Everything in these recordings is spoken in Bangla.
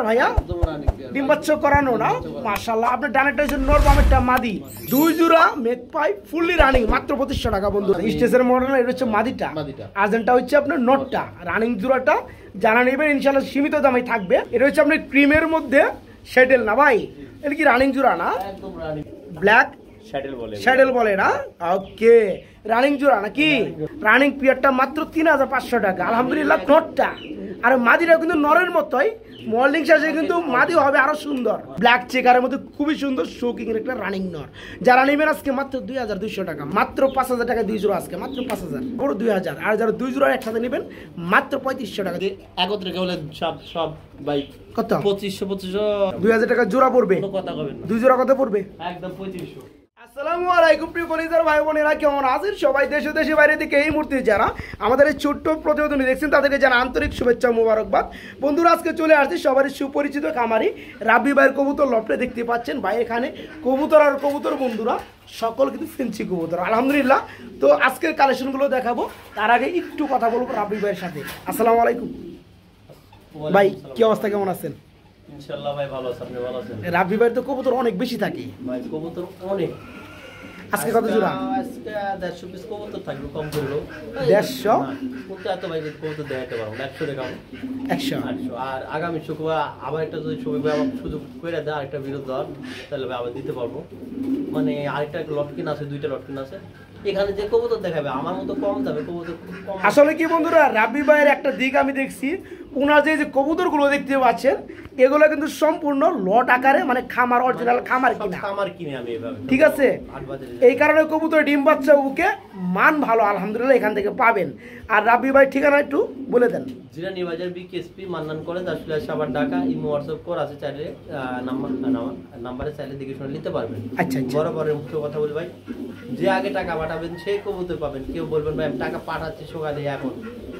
ভাইয়া? ডিম বাচ্চা করানো না? মাশাআল্লাহ। আপনার ডানেরটা হচ্ছে নর, বামেরটা মাদি। দুই জোড়া মেকপাই ফুললি রানিং, মাত্র 2500 টাকা বন্ধু। স্টেজের মডেল এটা হচ্ছে মাদিটা, আর্জেন্টটা হচ্ছে আপনার নটটা। রানিং জোড়াটা জানা নেবেন ইনশাআল্লাহ, সীমিত দামে থাকবে। এটা হচ্ছে আপনার ক্রিমের মধ্যে শ্যাডেল না ভাই? এটা কি রানিং জোড়া না? একদম রানিং, ব্ল্যাক শ্যাডেল বলে না? ওকে, রানিং জোড়া নাকি? রানিং পিয়ারটা মাত্র 3500 টাকা। আলহামদুলিল্লাহ। নটটা আর মাদিটা কিন্তু নরের মতোই, মল্ডিং শেষে কিন্তু মাদি হবে আরো সুন্দর। ব্ল্যাক চেকারের মধ্যে খুবই সুন্দর শোকিং এর একটা রানিং নর। যারা নেবেন আজকে মাত্র 2200 টাকা, মাত্র 5000 টাকা দুই জোড়া, আজকে মাত্র 5000, পুরো 2000। আর যারা দুই জোড়া একসাথে নেবেন মাত্র 3500 টাকা। একত্রে কেবল সব ভাই কত? 2500 2000 টাকা জোড়া পড়বে। কথা কবেন না, দুই জোড়া কত পড়বে? একদম 2500। আসসালামু আলাইকুম প্রিয় কলিজার ভাই বোনেরা, কেমন আছেন সবাই? দেশে দেশে বাইরে থেকে এই মুহূর্তে যারা আমাদের এই ছোট্ট প্রতিবেদন দেখছেন তাদেরকে জানা আন্তরিক শুভেচ্ছা মোবারকবাদ। বন্ধুরা, আজকে চলে আসছি সবারই সুপরিচিত খামারি রাব্বি ভাইয়ের কবুতর লফটে। দেখতে পাচ্ছেন ভাই এখানে কবুতর আর কবুতর বন্ধুরা সকল কিন্তু ফেন্সি কবুতর আলহামদুলিল্লাহ। তো আজকের কালেকশনগুলো দেখাবো, তার আগে একটু কথা বলবো রাব্বি ভাইয়ের সাথে। আসসালামু আলাইকুম ভাই, কি অবস্থা, কেমন আছেন? ইনশাআল্লাহ ভাই ভালো আছি, আপনি ভালো আছেন? রাব্বি ভাইয়ের তো কবুতর অনেক বেশি থাকে ভাই, কবুতর অনেক। আজকে কত জোড়া? আজকে 150 পিস কবুতর থাকবে, কম করলো 150। কোনটা এত ভাই কবুতর দেখাতে পারবো না, 100 দেখাবো। 100। আর আগামী শুক্রবার আবার একটা যদি সময় ভাই আমার সুযোগ করে দেয়, আরেকটা বিরোধ দেওয়ার, তাহলে ভাই আবার দিতে পারবো। মানে আরেকটা লটকিন আছে, দুইটা লটকিন আছে। এখানে যে কবুতর দেখাবে আমার মতো কম দামে কবুতর কম। আসলে কি বন্ধুরা, রাব্বি ভাইয়ের একটা দিক আমি দেখছি, ওনার যে কবুতরগুলো দেখতে পাচ্ছেন এগুলো কিন্তু সম্পূর্ণ লট আকারে, মানে খামার, অরিজিনাল খামার কিনে আমি এভাবে, ঠিক আছে? এই কারণে কবুতর ডিম বাচ্চা ওকে মান ভালো আলহামদুলিল্লাহ এখান থেকে পাবেন। আর রাব্বি ভাই ঠিকানা একটু বলে দেন। জিরানি বাজার বিকেএসপি মান্নান কলেজ, আসলে সাবার ঢাকা। ইমো হোয়াটসঅ্যাপ কর আছে, চাইলে নাম্বারে চাইলে দেখে শুনে নিতে পারবেন। আচ্ছা, বরাবরের মুখ্য কথা বলি ভাই, যে আগে টাকা পাঠাবেন সেই কবুতর পাবেন। কেউ বলবেন ভাই আমি টাকা পাঠাচ্ছি সকালে, এখন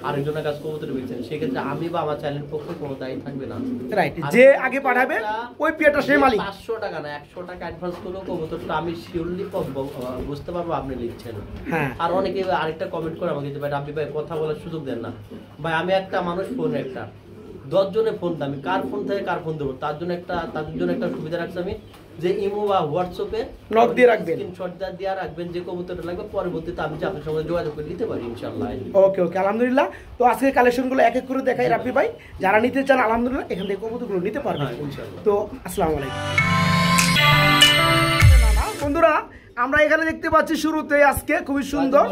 আরেকজনের কাছে কবুতর বেচছেন, সেক্ষেত্রে আমি বা আমার চ্যানেলের পক্ষে কোনো দায়ী থাকবে না। রাইট, যে আগে পাঠাবে ওই পিয়াটা সেই মালিক। 500 টাকা না 100 টাকা অ্যাডভান্স করলেও কবুতরটা আমি শিওরলি বুঝতে পারবো আপনি লিখছেন। হ্যাঁ। আর অনেকে আরেকটা কমেন্ট করে আমাকে, ভাই রাব্বি ভাই কথা বলার সুযোগ দেন না। ভাই আমি একটা মানুষ, ফোন একটা 10 জনে ফোন, আমি কার ফোন থেকে কার ফোন দেবো, তার জন্য একটা সুবিধা রাখছি আমি, যে ইমো বা হোয়াটসঅ্যাপে নক দিয়ে রাখবেন, স্ক্রিনশট দিয়ে রাখবেন যে কবুতরটা লাগবে, পরবর্তীতে আমি আপনার সঙ্গে যোগাযোগ করে নিতে পারি ইনশাআল্লাহ। ওকে ওকে, আলহামদুলিল্লাহ। তো আজকের কালেকশনগুলো এক এক করে দেখাই রাব্বি ভাই, যারা নিতে চান আলহামদুলিল্লাহ এখান থেকে কবুতরগুলো নিতে পারবেন ইনশাআল্লাহ। তো আসসালামু আলাইকুম বন্ধুরা, আমরা এখানে দেখতে পাচ্ছি শুরুতে আজকে খুবই সুন্দর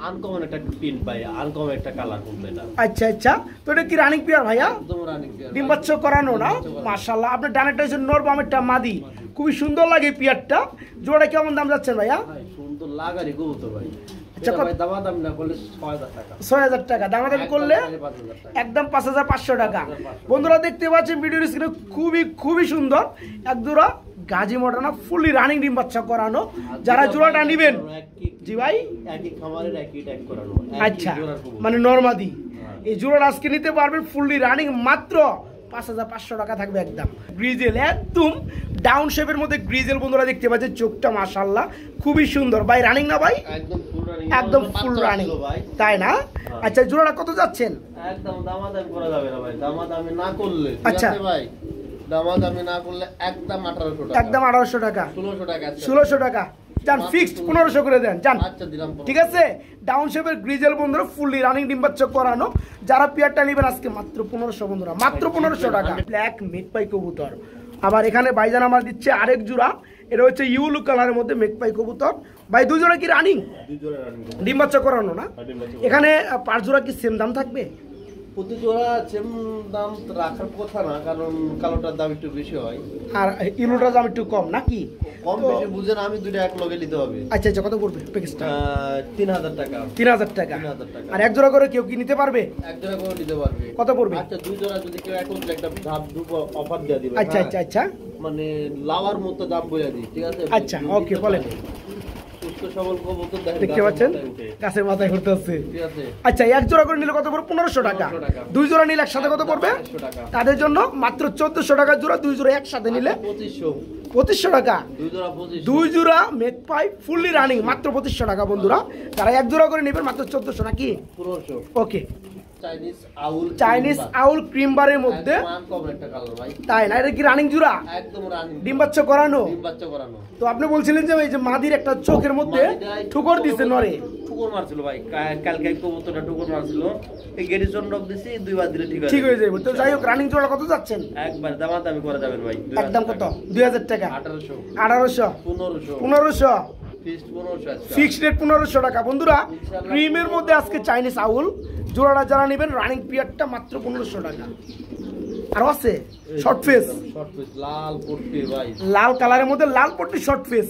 আনকমন একটা প্রিন্ট ভাই, আনকমন একটা কালার কোনটা এটা। আচ্ছা আচ্ছা, তো এটা কি রানিং পিয়ার ভাইয়া? একদম রানিং পিয়ার, ডিম বাচ্চা করানো না? মাশাআল্লাহ। আপনার ডানেরটা হচ্ছে নর, বামেরটা মাদি। খুবই সুন্দর লাগে পিয়ারটা। জোড়া কেমন দাম যাচ্ছেন ভাইয়া? ভাই সুন্দর লাগারি কবুতর ভাই। আচ্ছা, ভাই দামাদাম না করলে 6000 টাকা। 6000 টাকা দামাদাম করলে একদম 5500 টাকা। বন্ধুরা দেখতে পাচ্ছেন ভিডিওর স্ক্রিনে খুবই সুন্দর এক জোড়া গাজী মডার্না ফুলি রানিং ডিম বাচ্চা করানো। যারা জোড়াটা নেবেন, জি ভাই, একই খামারের একই ট্যাগ করানো। আচ্ছা, মানে নরমাদি এই জোড়াটা আজকে নিতে পারবেন ফুলি রানিং, মাত্র 5500 টাকা থাকবে। একদম গ্রিজেল, একদম ডাউন শেপের মধ্যে গ্রিজেল। বন্ধুরা দেখতে পাচ্ছেন চোখটা মাশাআল্লাহ খুবই সুন্দর। ভাই রানিং না ভাই? একদম ফুল রানিং, তাই না? আচ্ছা, জোড়াটা কত যাচ্ছেন? একদম দামাদাম করা যাবে না ভাই, দামাদামি না করলে। আচ্ছা ভাই দামাদামি না করলে একদম 1800 টাকা, একদম 1800 টাকা, 1600 টাকা, 1600 টাকা জান, ফিক্সড 1500 করে দেন জান। আচ্ছা দিলাম, ঠিক আছে? ডাউন শেপের গ্রিজেল বন্ধুরা ফুললি রানিং ডিম বাচ্চা করানো। যারা পিয়ারটা নেবেন আজকে মাত্র 1500 বন্ধুরা, মাত্র 1500 টাকা। ব্ল্যাক মেকপাই কবুতর। আবার এখানে ভাইজান আমার দিচ্ছে আরেক জোড়া, এটা হচ্ছে ইউলু কালারের মধ্যে মেকপাই কবুতর। ভাই দুই জোড়া কি রানিং? দুই জোড়া রানিং ডিম বাচ্চা করানো না? এখানে 5 জোড়া কি সেম দাম থাকবে? প্রতি জোড়া সেম দাম রাখার কথা না, কারণ কালোটার দাম একটু বেশি হয় আর ইউলুটার দাম একটু কম নাকি? কম বেশি বুঝেন, আমি দুটো এক লগে নিতে হবে। আচ্ছা আচ্ছা, কত পড়বে প্যাকেজটা? 3000 টাকা। 3000 টাকা। আর এক জোড়া করে কেউ কি নিতে পারবে? এক জোড়া করে নিতে পারবে। কত পড়বে? আচ্ছা দুই জোড়া যদি কেউ একত্রে একটা ধাপ দুটো অফার দিয়ে দিবে। আচ্ছা আচ্ছা আচ্ছা, মানে লাওয়ার মতো দাম বলে দিই, ঠিক আছে? আচ্ছা ওকে, বলেন। সুস্থ সবল কবুতর দেখতে পাচ্ছেন গাছের মাথায় ঘুরতে আছে, ঠিক আছে? আচ্ছা, এক জোড়া করে নিলে কত পড়বে? 1500 টাকা। দুই জোড়া নিলে একসাথে কত পড়বে? তাদের জন্য মাত্র 1400 টাকার জোড়া। দুই জোড়া একসাথে নিলে 2500 টাকা। দুই জোড়া মেকপাই ফুললি রানিং, মাত্র 2500 টাকা বন্ধুরা। তারা এক জোড়া করে নেবেন মাত্র 1400 নাকি? ওকে, চাইনিজ আউল ক্রিম বারের মধ্যে, তাই না? এটা কি রানিং জোড়া? ডিম বাচ্চা করানো। তো আপনি বলছিলেন যে এই যে মাদির একটা চোখের মধ্যে ঠুকর দিছে নরে, ঠুকর মারছিল ভাই, কালকে কবুতরটা ঠুকর মারছিল, এই গেটের জন্য দিছি, দুইবার দিলে ঠিক হয়ে যাবে। তো যাই হোক, রানিং জোড়া কত যাচ্ছেন? একবার দামাদামি করা যাবেন ভাই। একদম কত? 2000 টাকা। 1800 1500 ফিক্সড রেট 1500 টাকা। বন্ধুরা, ক্রিমের মধ্যে আজকে চাইনিজ আউল জোড়াটা যারা নেবেন রানিং পিরিয়ডটা মাত্র 1500 টাকা। আর আছে শর্ট ফেস, লাল পট্টি ভাই, লাল কালারের মধ্যে লাল পট্টি শর্ট ফেস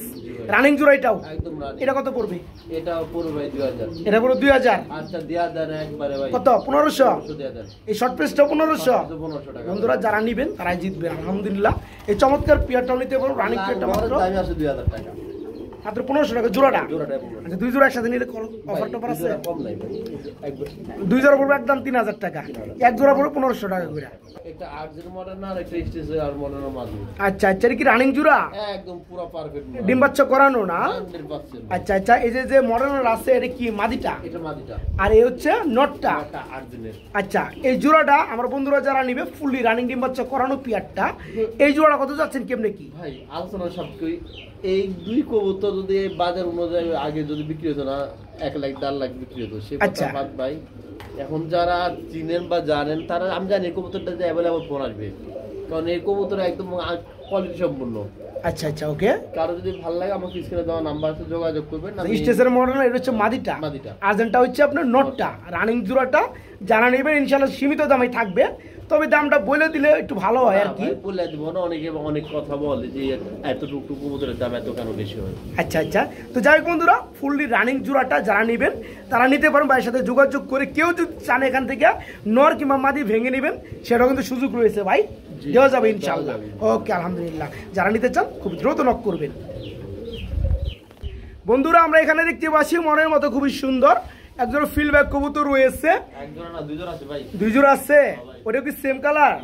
রানিং জোড়া, এটাও একদম রানিং। এটা কত পড়বে? এটাও পড়বে ভাই 2000। এটা পুরো 2000। আচ্ছা দেয়া দেন একবারে ভাই। কত? 1500 দেয়া দেন। এই শর্ট ফেসটা 1500 টাকা। বন্ধুরা যারা নেবেন তারাই জিতবেন আলহামদুলিল্লাহ। এই চমৎকার পিয়ারটাও নিতে পারো, রানিং পিয়ারটা মাত্র দাম আছে 2000 টাকা, মাত্র 1500 টাকা জোড়াটা। জোড়াটা আচ্ছা, দুই জোড়া একসাথে নিলে অফার টফার আছে? কম নাই ভাই, দুই জোড়া পড়বে একদম 3000 টাকা, এক জোড়া পড়বে 1500 টাকা করে। একটা আর্জেন্ট মডেল না, একটা স্টেজে আর মডেলের মাঝে। আচ্ছা আচ্ছা, এটা কি রানিং জোড়া? একদম পুরো পারফেক্ট, ডিম বাচ্চা করানো না? 100%। আচ্ছা আচ্ছা, এই যে যে মডেলের আছে এটা কি মাদিটা? এটা মাদিটা, আর এই হচ্ছে নটটা। এটা আর্জেন্টের। আচ্ছা, এই জোড়াটা আমার বন্ধুরা যারা নিবে ফুললি রানিং ডিম বাচ্চা করানো পিয়ারটা, এই জোড়াটা কত যাচ্ছেন কেমনে কি? ভাই আলোচনা সবকই, এই দুই কবুতর যদি বাজার অনুযায়ী আগে যদি বিক্রি হতো না 1 লাখ 1.5 লাখ বিক্রি হতো, সে কথা বাদ ভাই। এখন যারা চিনেন বা জানেন তারা, আমি জানি এই কবুতরটা যে অ্যাভেলেবল ফোন আসবে, কারণ এই কবুতর একদম কোয়ালিটি সম্পূর্ণ। আচ্ছা আচ্ছা, ওকে। কারো যদি ভালো লাগে আমাকে স্ক্রিনে দেওয়া নাম্বারে যোগাযোগ করবেন। স্টেজের মডেল এটা হচ্ছে মাদিটা, আর্জেন্টটা হচ্ছে আপনার নটটা। রানিং জোড়াটা যারা নেবেন ইনশাআল্লাহ সীমিত দামে থাকবে, তবে দামটা বলে দিলে একটু ভালো হয় আর কি। বলে দিব না, অনেকে অনেক কথা বলে যে এত টুকটুক কবুতরের দাম এত কেন বেশি হয়। আচ্ছা আচ্ছা, তো যাই হোক বন্ধুরা, ফুললি রানিং জোড়াটা যারা নেবেন তারা নিতে পারেন ভাইয়ের সাথে যোগাযোগ করে। কেউ যদি চান এখান থেকে নর কিংবা মাদি ভেঙে নেবেন, সেটাও কিন্তু সুযোগ রয়েছে ভাই, দেওয়া যাবে ইনশাআল্লাহ। ওকে, আলহামদুলিল্লাহ। যারা নিতে চান খুব দ্রুত নক করবেন। বন্ধুরা, আমরা এখানে দেখতে পাচ্ছি মনের মতো খুবই সুন্দর একজন ফিল্ডব্যাক কবুতর রয়েছে। দুই জোড়া আছে। ওটা কি সেম কালার?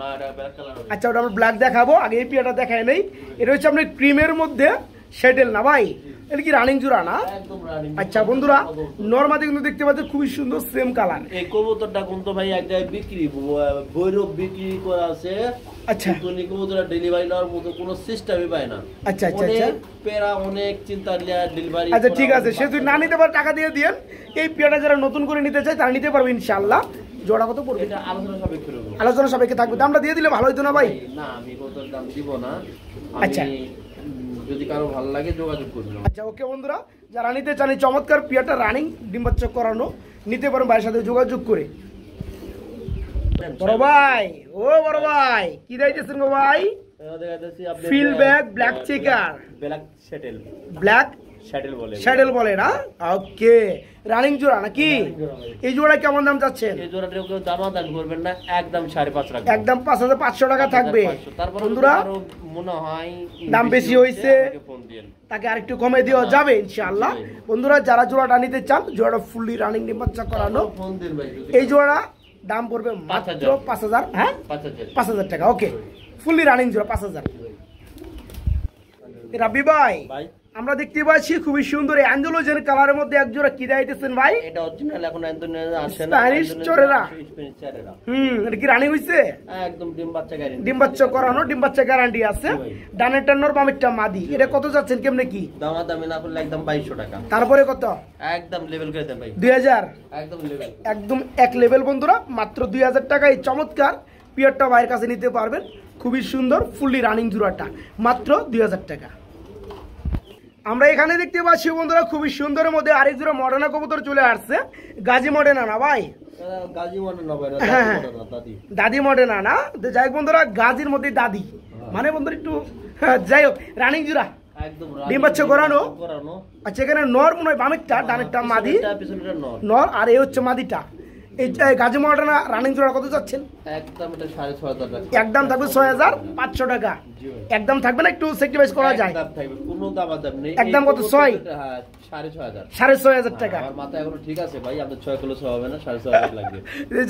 আচ্ছা, ওটা আমরা ব্ল্যাক দেখাবো, আগে এই পিয়াটা দেখায় নেই। এটা হচ্ছে আপনার ক্রিমের মধ্যে শেডেল না ভাই? এটা কি রানিং জোড়া না? আচ্ছা বন্ধুরা, নরমাদি কিন্তু দেখতে পাচ্ছেন খুবই সুন্দর সেম কালার। এই কবুতরটা কিন্তু ভাই এক জায়গায় বিক্রি, ভৈরব বিক্রি করা আছে। আচ্ছা, কবুতরটা ডেলিভারি নেওয়ার মতো কোনো সিস্টেমই পায় না। আচ্ছা আচ্ছা আচ্ছা, পেরা অনেক চিন্তা ডেলিভারি। আচ্ছা ঠিক আছে, সে যদি না নিতে পারে টাকা দিয়ে দিয়েন। এই পিয়াটা যারা নতুন করে নিতে চায় তারা নিতে পারবে ইনশাআল্লাহ। জোড়া কত পড়বে? এটা আলোচনা সাপেক্ষে হবে, আলোচনা সাপেক্ষে থাকবে। দামটা দিয়ে দিলে ভালো হতো না ভাই? না, আমি কত দাম দিব না। আচ্ছা, যদি কারো ভালো লাগে যোগাযোগ করবেন। আচ্ছা ওকে বন্ধুরা, যারা নিতে চান এই চমৎকার পিয়াটা রানিং ডিম বাচ্চা করানো, নিতে পারেন ভাইয়ের সাথে যোগাযোগ করে। বড় ভাই, ও বড় ভাই, কি দিতেছেন গো ভাই? ফিল্ডব্যাক ব্ল্যাক চেকার, ব্ল্যাক শ্যাটেল, ব্ল্যাক শ্যাটেল বলে, শ্যাটেল বলে না? ওকে, রানিং জোড়া নাকি? এই জোড়া কেমন দাম চাচ্ছেন? এই জোড়াটা কেউ দাম করবেন না, একদম 5.5 লাখ, একদম 5500 টাকা থাকবে। বন্ধুরা, মনে হয় দাম বেশি হয়েছে, তাকে আরেকটু কমে দেওয়া যাবে ইনশাআল্লাহ। বন্ধুরা, যারা জোড়াটা নিতে চান, জোড়াটা ফুললি রানিং ডিম বাচ্চা করানো, এই জোড়া দাম পড়বে মাত্র 5000। হ্যাঁ, 5000 টাকা। ওকে, ফুললি রানিং জোড়া 5000। রাবি ভাই, আমরা দেখতে পাচ্ছি খুবই সুন্দর এই অ্যান্ডালুজিয়ান কালারের মধ্যে এক জোড়া কি দিতেছেন ভাই? এটা অরিজিনাল, এখন অ্যান্ডালুজিয়ান আসে না, স্প্যানিশ চরেরা। এটা কি রানিং হইছে? একদম ডিম বাচ্চা গ্যারান্টি, ডিম বাচ্চা করানো, ডিম বাচ্চা গ্যারান্টি আছে। ডানেরটা নর, বামেরটা মাদি। এটা কত যাচ্ছেন কেমনে কি? দামাদামি না করলে একদম 2200 টাকা। তারপরে কত? একদম লেভেল করে দেন ভাই, 2000। একদম লেভেল, একদম এক লেভেল। বন্ধুরা, মাত্র 2000 টাকায় চমৎকার পিয়ারটা ভাইয়ের কাছে নিতে পারবেন। খুবই সুন্দর ফুললি রানিং জোড়াটা মাত্র 2000 টাকা। আমরা এখানে দেখতে পাচ্ছি বন্ধুরা খুবই সুন্দরের মধ্যে আরেক জোড়া মডার্না কবুতর চলে আসছে। গাজী মডার্না না ভাই? গাজী মডার্না ভাই, দাদি মডার্না না? যাই হোক বন্ধুরা, গাজীর মধ্যে দাদি মানে বন্ধুরা একটু, যাই হোক রানিং জোড়া, ডিম বাচ্চা করানো। আচ্ছা, এখানে নর মনে হয় বামেরটা, ডানেরটা মাদি নর, আর এই হচ্ছে মাদিটা। এই গাজী মডার্না রানিং জোড়া কত যাচ্ছেন? একদম এটা 6500 টাকা। একদম থাকবে 6500 টাকা। একদম থাকবে না, একটু সেক্রিফাইস করা যায়? কোনো দাম নেই। একদম কত? 6? হ্যাঁ, 6500। 6500 টাকা। আমার মাথা এখনো ঠিক আছে ভাই, আমাদের 6 কিলো 6 হবে না, 6500 লাগবে।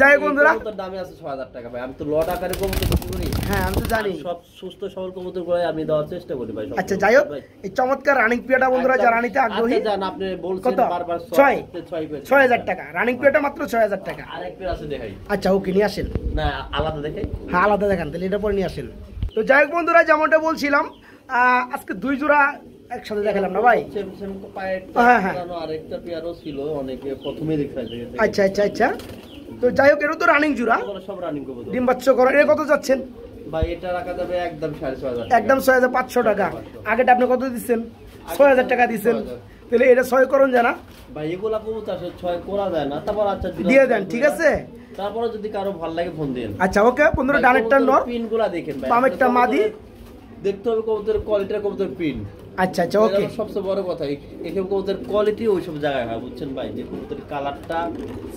যাই বন্ধুরা, দামে আছে 6000 টাকা ভাই। আমি তো লট আকারে কবুতর বিক্রি করি। হ্যাঁ আমি তো জানি। সব সুস্থ সবল কবুতর করে আমি দেওয়ার চেষ্টা করি ভাই। আচ্ছা যাই হোক, এই চমৎকার রানিং পেয়ারটা বন্ধুরা যারা নিতে আগ্রহী, জান আপনি বলছেন বারবার 6000 টাকা রানিং পেয়ারটা মাত্র 6000 টাকা। আরেক পেয়ার আছে দেখাই। আচ্ছা ওকে নিয়ে আসেন। না আলাদা দেখাই, হ্যাঁ আলাদা দেখান, তাহলে এটা পরে নিয়ে আসেন। তো যাই হোক বন্ধুরা, যেমনটা বলছিলাম আজকে 2 জোড়া একসাথে দেখালাম না ভাই। হ্যাঁ হ্যাঁ আরেকটা পেয়ারও ছিল, অনেকে প্রথমেই দেখাইছে। আচ্ছা আচ্ছা আচ্ছা, তো যাই হোক এটা তো রানিং জোড়া, সব রানিং কবুতর। ডিম বাচ্চা করা। এর কত যাচ্ছেন ভাই? এটা রাখা যাবে একদম 6500 একদম 6500 টাকা। আগেটা আপনি কত দিচ্ছেন? 6000 টাকা দিচ্ছেন, তাহলে এটা 6 করুন জানা ভাই। এগুলা কবুতর 6 করা যায় না, তারপর আচ্ছা দিয়ে দেন, ঠিক আছে? তারপরে যদি কারো ভালো লাগে ফোন দেন। আচ্ছা ওকে বন্ধুরা, ডানেরটা নর, পিনগুলা দেখেন ভাই, বামেরটা মাদি। দেখতে হবে কবুতরের কোয়ালিটির, কবুতরের পিন। আচ্ছা আচ্ছা ওকে, সবচেয়ে বড় কথা এখানে কবুতরের কোয়ালিটি ওইসব জায়গায় হয়, বুঝছেন ভাই? যে কবুতরের কালারটা,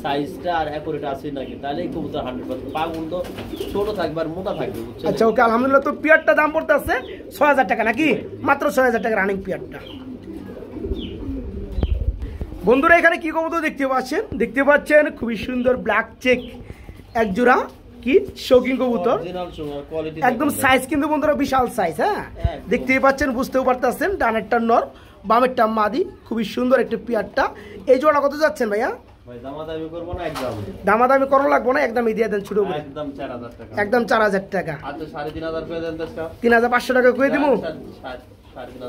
সাইজটা আর অ্যাকুরেট আছে নাকি, তাহলে এই কবুতর 100% পা গুন্ড ছোট থাকবে আর মোটা থাকবে, বুঝছেন? আচ্ছা ওকে আলহামদুলিল্লাহ। তো পিয়ারটা দাম পড়তে আছে 6000 টাকা নাকি? মাত্র 6000 টাকা রানিং পিয়ারটা। বন্ধুরা এখানে কি কবুতর দেখতে পাচ্ছেন খুবই সুন্দর ব্ল্যাক চেক এক জোড়া কি শৌখিন কবুতর, একদম সাইজ কিন্তু বন্ধুরা বিশাল সাইজ। হ্যাঁ দেখতেই পাচ্ছেন, বুঝতেও পারতেছেন। ডানেরটা নর, বামেরটা মাদি, খুবই সুন্দর একটা পিয়ারটা। এই জোড়া কত যাচ্ছেন ভাইয়া? ভাই দামাদামি করব না, একদম দামাদামি করা লাগবে না, একদমই দিয়ে দেন ছোট করে, একদম 4000 টাকা, একদম 4000 টাকা। আচ্ছা 3500 করে দেন, 3500 টাকা করে দিমু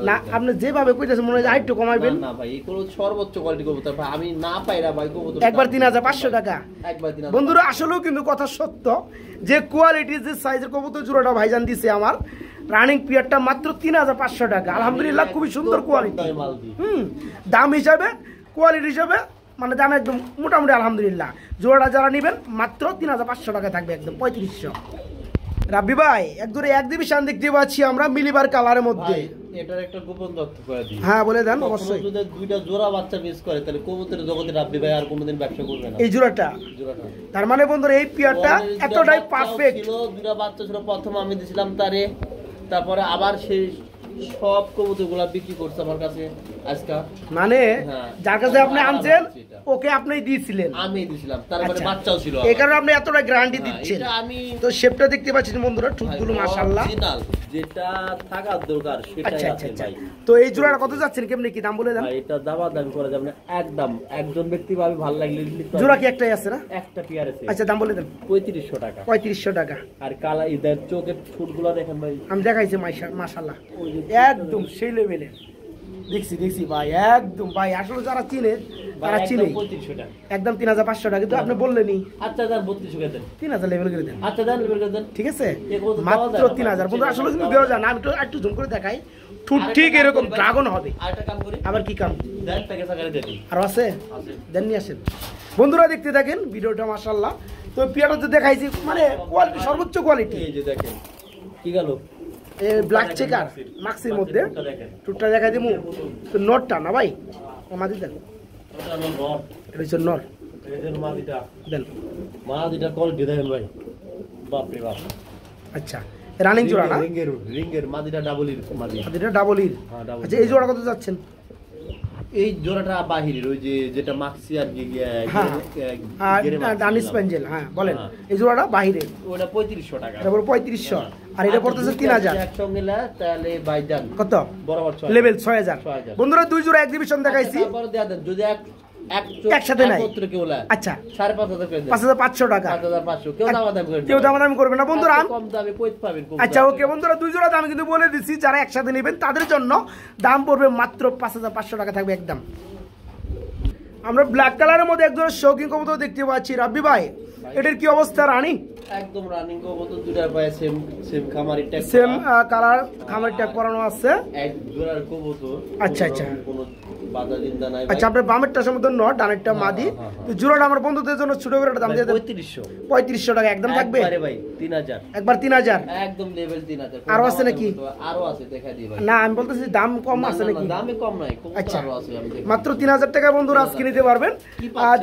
না? আপনি যেভাবে কইতেছেন মনে হয় আরেকটু কমাইবেন। না ভাই এগুলো সর্বোচ্চ কোয়ালিটি কবুতর ভাই, আমি না পাইরা ভাই কবুতর একবার 3500 টাকা। একবার 3500 বন্ধুরা আসলেও কিন্তু কথা সত্য, যে কোয়ালিটি যে সাইজের কবুতর জোড়াটা ভাইজান দিছে আমার রানিং পিয়ারটা মাত্র 3500 টাকা। আলহামদুলিল্লাহ খুবই সুন্দর কোয়ালিটি। দাম হিসাবে কোয়ালিটি হিসাবে মানে দাম একদম মোটামুটি আলহামদুলিল্লাহ। জোড়াটা যারা নেবেন মাত্র 3500 টাকা থাকবে, একদম 3500। রাব্বি ভাই একদূরে এক্সিবিশন দেখতে পাচ্ছি আমরা মিলিবার কালারের মধ্যে। এটার একটা গোপন তথ্য করে দিই। হ্যাঁ বলে দেন অবশ্যই। যদি দুইটা জোড়া বাচ্চা মিস করে তাহলে কবুতরের জগতে রাব্বি ভাই আর কোনোদিন ব্যবসা করবে না। এই জোড়াটা তার মানে বন্ধুরা এই পিয়ারটা এতটাই পারফেক্ট ছিল। দুইটা বাচ্চা ছিল, প্রথম আমি দিছিলাম তারে, তারপরে আবার সেই সব কবুতরগুলা বিক্রি করছে আমার কাছে আজকে। মানে যার কাছে আপনি আনছেন ওকে আপনি দিয়েছিলেন? আমি দিয়েছিলাম, তারপরে বাচ্চাও ছিল। এই কারণে আপনি এতটা গ্যারান্টি দিচ্ছেন। আমি তো শেপটা দেখতে পাচ্ছেন বন্ধুরা, ঠুটগুলো মাশাআল্লাহ অরিজিনাল যেটা থাকার দরকার সেটাই আছে ভাই। তো এই জোড়াটা কত যাচ্ছেন, কেমনে কি দাম বলে দেন? ভাই এটা দামাদামি করা যাবে না, একদম একজন ব্যক্তি ভাবে ভালো লাগলে জোড়া কি একটাই আছে না? একটা পেয়ার আছে। আচ্ছা দাম বলে দেন। 3500 টাকা। 3500 টাকা। আর কালা ইদার চোখের ফুটগুলো দেখেন ভাই, আমি দেখাইছি মাশাআল্লাহ একদম সেই লেভেলের। দেখছি ভাই একদম ভাই, আসলে যারা চিনে তারা চিনে। 3500 টাকা একদম 3500 টাকা, কিন্তু আপনি বললেনই। আচ্ছা দাম 3200 করে দেন, 3000 লেভেল করে দেন। আচ্ছা দাম লেভেল করে দেন, ঠিক আছে মাত্র 3000। বন্ধু আসলে কিন্তু দেওয়া যায় না, আমি একটু জুম করে দেখাই। ঠিক এরকম ড্রাগন হবে। আরেকটা কাম করি। আবার কি কাম? দেন প্যাকেজ আকারে দেন। আর আছে দেন, নিয়ে আসেন। বন্ধুরা দেখতে থাকেন ভিডিওটা মাশাআল্লাহ। তো পিয়ারটা তো দেখাইছি, মানে কোয়ালিটি সর্বোচ্চ কোয়ালিটি। এই যে দেখেন কি গেল এই ব্ল্যাক চেকার মাক্সির মধ্যে টুটটা দেখাই দিমু। তো নটটা না ভাই মাদি দেন, এটা নট, এটা হচ্ছে নর। এদের মাদিটা দেন, মাদিটা কোয়ালিটি দেখেন ভাই, বাপ রে বাপ। আচ্ছা রানিং জোড়া না? রিঙ্গের মাদিটা ডাবলির মাদিটা ডাবলির। আচ্ছা এই জোড়া কত যাচ্ছেন? এই জোড়াটা বাহিরের ওই যে যেটা মাক্সি আর কি ডানিস পেঞ্জেল। হ্যাঁ বলেন, এই জোড়াটা বাহিরে ওটা 3500 টাকা। এটা বড় 3500 আর এটা পড়তেছে 3000। একসঙ্গে না তাহলে বাইজান কত বরাবর লেভেল 6000। বন্ধুরা দুই জোড়া এক্সিবিশন দেখাইছি, তারপরে দেয়া দেন যদি একসাথে নাই। আচ্ছা 5500 টাকা। 5500 কেউ দামাদামি করবে না বন্ধুরা, কম দামে কইতে পাবেন। আচ্ছা ওকে বন্ধুরা, দুই জোড়া দাম কিন্তু বলে দিচ্ছি, যারা একসাথে নেবেন তাদের জন্য দাম পড়বে মাত্র 5500 টাকা থাকবে একদম। আমরা ব্ল্যাক কালারের মধ্যে এক জোড়া শৌখিন কবুতর দেখতে পাচ্ছি। রাব্বি ভাই এটার কি অবস্থা? রানিং একদম রানিং কবুতর, দুটার পায়ে সেম খামারি ট্যাগ, সেম কালার খামারি ট্যাগ করানো আছে। এক জোড়ার কবুতর। আচ্ছা আচ্ছা কোনো বাধা দিন্দা নাই। আচ্ছা আপনার বামেরটা সমুদ্র নট, ডানেরটা মাদি। তো জোড়াটা আমার বন্ধুদের জন্য ছোট করে দাম দিয়ে দেন। 3500 টাকা একদম থাকবে। আরে ভাই 3000 একবার 3000 একদম লেভেল 3000। আরো আছে নাকি? আরো আছে, দেখা দিই ভাই। না আমি বলতেছি দাম কম আছে নাকি? দামে কম নাই, আচ্ছা আরো আছে, আমি দেখি। মাত্র 3000 টাকা বন্ধুরা আজকে নিতে পারবেন।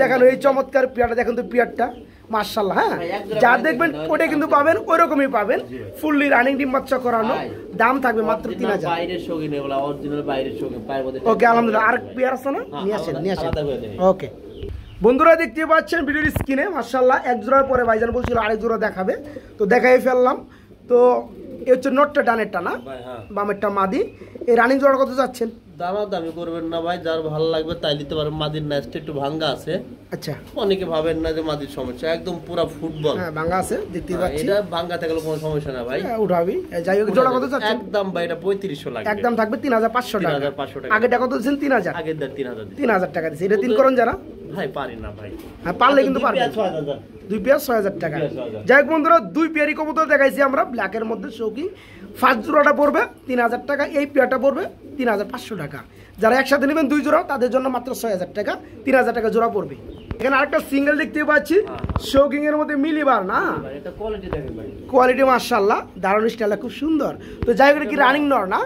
দেখেন এই চমৎকার পিয়ারটা, দেখেন তো পিয়ারটা মাশাআল্লাহ। হ্যাঁ যা দেখবেন ওটা কিন্তু পাবেন, ওই রকমই পাবেন। ফুললি রানিং ডিম বাচ্চা করানো, দাম থাকবে মাত্র 3000। বাইরের শৌখিন এগুলা, অরিজিনাল বাইরের শৌখিন পায়ের মধ্যে। ওকে আলহামদুলিল্লাহ। আর পিয়ার আছে না? নিয়ে আসেন। ওকে বন্ধুরা দেখতে পাচ্ছেন ভিডিওর স্ক্রিনে মাশাআল্লাহ এক জোড়ার পরে ভাইজান বলছিল আরেক জোড়া দেখাবে, তো দেখাই ফেললাম। তো এই হচ্ছে নটটা ডানেরটা না, ভাই হ্যাঁ বামেরটা মাদি। এই রানিং জোড়া কত যাচ্ছেন? দামাদামি করবেন না ভাই, যার ভালো লাগবে তাই নিতে পারেন। মাদির ন্যাচটা একটু ভাঙ্গা আছে, আচ্ছা অনেকে ভাবেন না যে মাদির সমস্যা, একদম পুরো ফুটবল। হ্যাঁ ভাঙ্গা আছে দেখতে পাচ্ছি, এটা ভাঙ্গা থাকলে কোনো সমস্যা না ভাই, উঠাবি। যাই হোক জোড়া কত যাচ্ছে? একদম ভাই এটা 3500 লাগবে, একদম থাকবে 3500 টাকা। 3500 টাকা। আগেটা কত দিয়েছেন? 3000। আগের দাম 3000 3000 টাকা দিয়েছে। এটা তিন করুন যারা ভাই পারি না ভাই, হ্যাঁ পারলে কিন্তু পারবে। 6000 দুই পেয়ার 6000 টাকা। 6000 যাই হোক বন্ধুরা, দুই পেয়ারই কবুতর দেখাইছি আমরা ব্ল্যাকের মধ্যে শৌকিং। ফার্স্ট জোড়াটা পড়বে 3000 টাকা, এই পেয়ারটা পড়বে 3500 টাকা। যারা একসাথে নেবেন দুই জোড়া তাদের জন্য মাত্র 6000 টাকা, 3000 টাকা জোড়া পড়বে। এখানে আরেকটা সিঙ্গেল দেখতে পাচ্ছি শৌকিং এর মধ্যে মিলিবার না, এটা কোয়ালিটি দেখেন ভাই, কোয়ালিটি মাশাআল্লাহ, দারুণ স্টাইলটা খুব সুন্দর। তো যাই হোক, এটা কি রানিং নর না?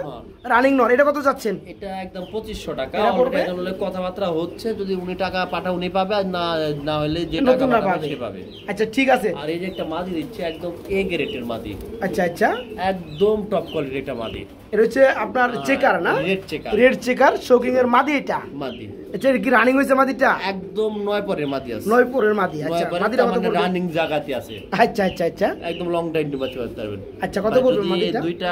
রানিং নর। এটা কত যাচ্ছেন? এটা একদম 2500 টাকা। এটা পড়বে? এখন হলে কথাবার্তা হচ্ছে, যদি উনি টাকা পাঠা উনি পাবে, আর না হলে যে টাকা নতুন না পাঠাবে পাবে। সে পাবে। আচ্ছা ঠিক আছে। আর এই যে একটা মাদি দিচ্ছে একদম এ গ্রেডের মাদি, আচ্ছা আচ্ছা, একদম টপ কোয়ালিটির একটা মাদি। এটা হচ্ছে আপনার চেকার না? Red checker, red checker shocking এর মাদি এটা। মাদি আচ্ছা, এটা কি রানিং হয়েছে মাদিটা? একদম 9 পরের মাদি আছে, 9 পরের মাদি। আচ্ছা 9 পরের মাদিটা কত মানে পড়বে? রানিং জায়গাতে আছে। আচ্ছা আচ্ছা আচ্ছা, একদম লং টাইম ডিমাচ করতে পারবেন। আচ্ছা কত ভাই, পড়বে যদি মাদিটা? দুইটা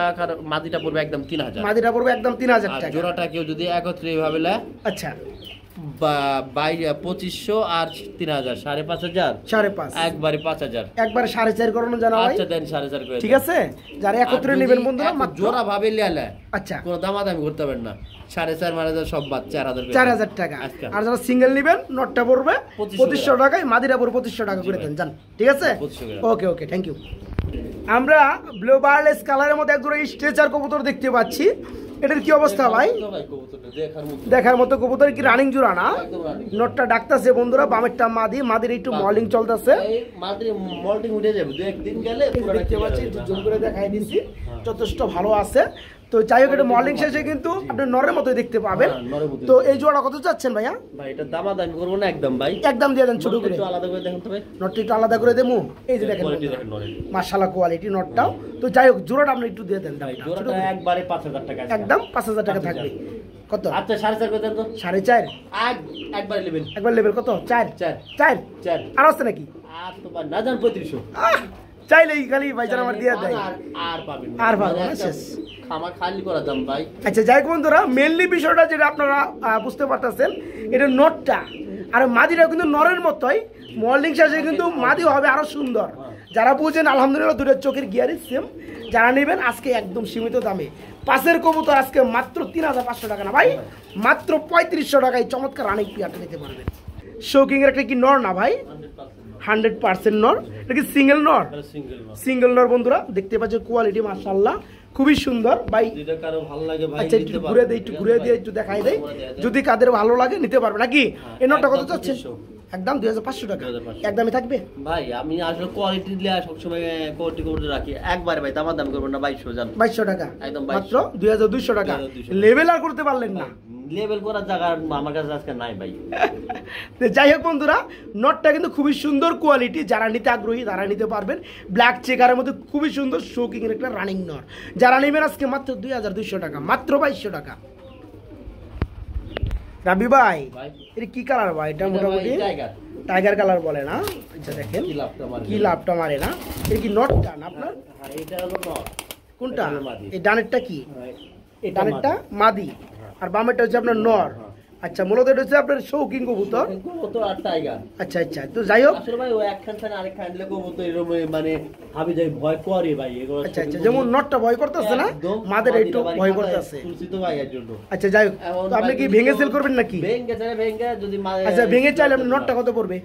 মাদিটা পড়বে একদম 3000। মাদিটা পড়বে একদম 3000 আর টাকা। জোড়াটা কেউ যদি একত্রে এইভাবে নেয়, আচ্ছা 2500 আর 3000, 5500, 5.5 একবারে 5000। একবারে 4.5 করানো জানা ভাই? আচ্ছা দেন 4500 করে। ঠিক আছে, যারা একত্রে নেবেন বন্ধুরা মাত্র জোড়া ভাবে লেলে, আচ্ছা কোনো দামাদামি করতে পারবেন না, 4500 মারাজার সব বাদ 4000 করে। 4000 টাকা। আজকে। আর যারা সিঙ্গেল নেবেন নটটা পড়বে 2500 টাকা। টাকায়, মাদিরা পড়বে 2500 টাকা করে দেন জান। ঠিক আছে, 2500 করে। ওকে ওকে, থ্যাংক ইউ। আমরা ব্লু বার্লেস কালারের মধ্যে এক জোড়া স্ট্রেচার কবুতর দেখতে পাচ্ছি। এটার কি অবস্থা ভাই? ভাই কবুতরটা দেখার মতো, দেখার মতো কবুতর। কি রানিং জোড়া না? একদম রানিং। নটটা ডাকতাছে বন্ধুরা, বামেরটা মাদি, মাদির একটু মলিং চলতেছে। এই মাদ্রি মল্টিং উঠে যাবে, দু একদিন গেলে পুরোটা দেখতে clear পাচ্ছি, হয়ে যাবে। জুম করে দেখাই দিছি, যথেষ্ট ভালো আছে। তো যাই হোক, এটা মর্নিং শেষে কিন্তু আপনি নরের মতোই দেখতে পাবেন। হ্যাঁ, নরের মতোই। তো এই জোড়া কত চাচ্ছেন ভাইয়া? ভাই এটা দামাদামি করবো না একদম ভাই, একদম দিয়ে দেন ছোট করে। একটু আলাদা করে দেখেন তো ভাই, নটটা একটু আলাদা করে দেবো। এই যে দেখেন কোয়ালিটি দেখেন নরের। মাশাআল্লাহ কোয়ালিটি নটটাও। তো যাই হোক, জোড়াটা আপনি একটু দিয়ে দেন ভাই দামটা, ছোট জোড়াটা করে। একবারে 5000 টাকা আছে। একদম 5000 টাকা থাকবে। কত? আচ্ছা 4.5 করে দেন তো। 4.5 একবারে নেবেন। একবার লেভেল কত? 4 4 4 4 আর আছে নাকি? আর তো বা না জান 3500। চাইলেই খালি ভাইজান আমার দিয়ে দেয়। আর পাবেন আর পাবেন না, শেষ। খামার খালি করা দাম ভাই। আচ্ছা যাই হোক বন্ধুরা, মেনলি বিষয়টা যেটা আপনারা বুঝতে পারতেছেন, এটা নটটা আর মাদিটা কিন্তু নরের মতোই। মর্নিং শেষে কিন্তু মাদি হবে আরো সুন্দর। যারা বুঝেন আলহামদুলিল্লাহ, দুটোর চোখের গিয়ারই সেম। যারা নেবেন আজকে একদম সীমিত দামে পাশের কবুতর আজকে মাত্র 3500 টাকা না ভাই, মাত্র 3500 টাকায় চমৎকার রানিং পিয়ারটা নিতে পারবেন। শৌকিং এর একটা কি নর না ভাই? 100% নর। এটা কি সিঙ্গেল নর? সিঙ্গেল না, সিঙ্গেল নর বন্ধুরা, দেখতে পাচ্ছেন কোয়ালিটি মাশাআল্লাহ খুবই সুন্দর ভাই। যেটা কারো ভালো লাগে ভাই আচ্ছা একটু ঘুরে দেই, একটু ঘুরে দিয়ে একটু দেখাই দেই, যদি কাদের ভালো লাগে নিতে পারবে নাকি? এই নটটা কত চাচ্ছেন? একদম 2500 টাকা। 2500 একদমই থাকবে ভাই। আমি আসলে কোয়ালিটি দিয়ে সবসময় কোয়ালিটি করে রাখি, একবারে ভাই দামাদাম করবেন না, 2200 জান। 2200 টাকা, একদম মাত্র 2200 2200 টাকা। 2200 লেভেল আর করতে পারলেন না। লেভেল করার জায়গা আমার কাছে আজকে নাই ভাই। তো যাই হোক বন্ধুরা, নটটা কিন্তু খুবই সুন্দর কোয়ালিটি, যারা নিতে আগ্রহী তারা নিতে পারবেন। ব্ল্যাক চেকারের মধ্যে খুবই সুন্দর শৌকিং এর একটা রানিং নর। যারা নেবেন আজকে মাত্র 2200 টাকা, মাত্র 2200 টাকা। রাবি ভাই, ভাই এটা কি কালার ভাই? এটা এটা মোটামুটি ভাই টাইগার। টাইগার কালার বলে না? আচ্ছা দেখেন কি লাভটা মারে, কি লাভটা মারে না। এটা কি নটটা না আপনার? হ্যাঁ এটা হলো নর। কোনটা? এটা হলো মাদি। এই ডানেরটা কি? হ্যাঁ, এই ডানেরটা মাদি, আর বামেরটা হচ্ছে আপনার নর। আচ্ছা, মূলত এটা হচ্ছে আপনার শৌকিং কবুতর। কবুতর আর টাইগার। আচ্ছা আচ্ছা, তো যাই হোক, আসলে ভাই ও একখান থেকে আরেকখান দিলে কবুতর এরকম মানে ভাবি যাই ভয় করে ভাই এগুলো। আচ্ছা আচ্ছা, যেমন নটটা ভয় করতেছে না, মাদের একটু ভয় করতেছে। তুলসি তো ভাই এর জন্য। আচ্ছা যাই হোক, তো আপনি কি ভেঙে সেল করবেন নাকি? ভেঙে চাইলে ভেঙে, যদি আচ্ছা ভেঙে চাইলে আপনি নটটা কত পড়বে?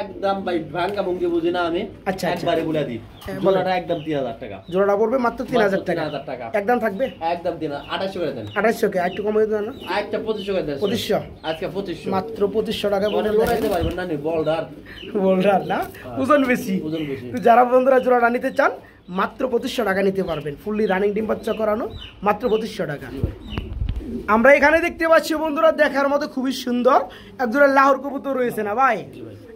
একদম ভাই ভাঙ্গা ভঙ্গি বুঝি না আমি। আচ্ছা, আচ্ছা। একবারে বলে দিই, হ্যাঁ, বলেন। জোড়াটা একদম 3000 টাকা। জোড়াটা পড়বে মাত্র 3000 টাকা। 3000 টাকা একদম থাকবে একদম 2800 করে দেন। 2800 কে একটু কমে দেন না? আরেকটা 2500 করে দেন। 2500 আজকে 2500 মাত্র 2500 টাকা মানে পড়বে। লড়াইতে পারবেন না নি বলদার। বলরার না, ওজন বেশি। ওজন বেশি। তো যারা বন্ধুরা জোড়াটা নিতে চান মাত্র 2500 টাকা নিতে পারবেন। ফুললি রানিং ডিম বাচ্চা করানো, মাত্র 2500 টাকা। আমরা এখানে দেখতে পাচ্ছি বন্ধুরা, দেখার মতো খুবই সুন্দর এক জোড়া লাহোর কবুতর রয়েছে না ভাই?